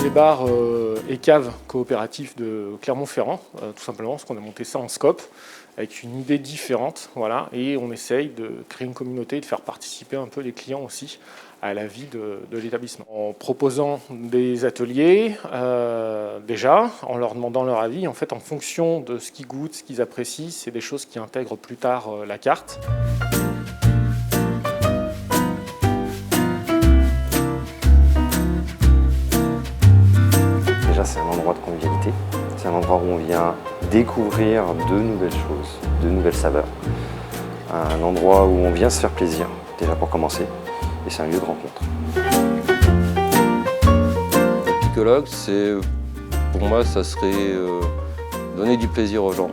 les bars et caves coopératifs de Clermont-Ferrand, tout simplement, parce qu'on a monté ça en scope, avec une idée différente, voilà, et on essaye de créer une communauté et de faire participer un peu les clients aussi à la vie de l'établissement. En proposant des ateliers, déjà, en leur demandant leur avis, en fait, en fonction de ce qu'ils goûtent, ce qu'ils apprécient, c'est des choses qui intègrent plus tard la carte. Déjà, c'est un endroit de convivialité. C'est un endroit où on vient découvrir de nouvelles choses, de nouvelles saveurs. Un endroit où on vient se faire plaisir, déjà pour commencer. Et c'est un lieu de rencontre. Le Picologue, pour moi, ça serait donner du plaisir aux gens.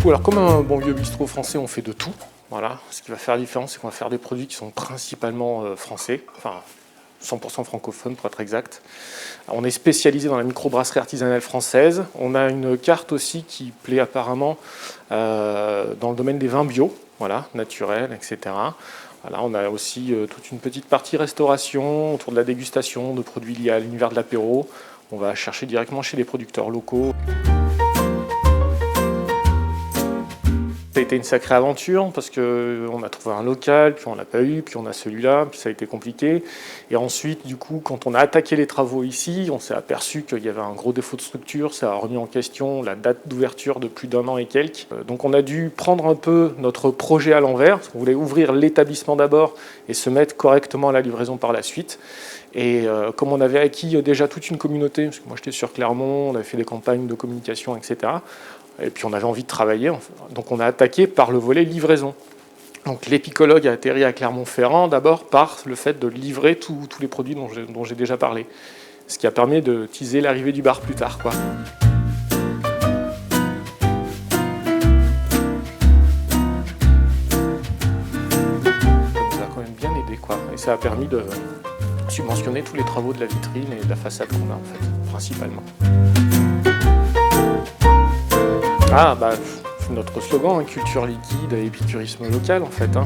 Alors, comme un bon vieux bistrot français, on fait de tout. Voilà. Ce qui va faire la différence, c'est qu'on va faire des produits qui sont principalement français, enfin 100% francophones pour être exact. On est spécialisé dans la microbrasserie artisanale française. On a une carte aussi qui plaît apparemment dans le domaine des vins bio, voilà, naturels, etc. Voilà, on a aussi toute une petite partie restauration autour de la dégustation de produits liés à l'univers de l'apéro. On va chercher directement chez les producteurs locaux. Ça a été une sacrée aventure parce qu'on a trouvé un local, puis on l'a pas eu, puis on a celui-là, puis ça a été compliqué. Et ensuite, du coup, quand on a attaqué les travaux ici, on s'est aperçu qu'il y avait un gros défaut de structure. Ça a remis en question la date d'ouverture de plus d'1 an et quelques. Donc on a dû prendre un peu notre projet à l'envers. On voulait ouvrir l'établissement d'abord et se mettre correctement à la livraison par la suite. Et comme on avait acquis déjà toute une communauté, parce que moi j'étais sur Clermont, on avait fait des campagnes de communication, etc. Et puis on avait envie de travailler, donc on a attaqué par le volet livraison. Donc l'Épicologue a atterri à Clermont-Ferrand d'abord par le fait de livrer tous les produits dont j'ai déjà parlé. Ce qui a permis de teaser l'arrivée du bar plus tard, quoi. Ça nous a quand même bien aidé, quoi. Et ça a permis de subventionner tous les travaux de la vitrine et de la façade qu'on a en fait, principalement. Ah bah, c'est notre slogan, hein, culture liquide et épicurisme local en fait. Hein.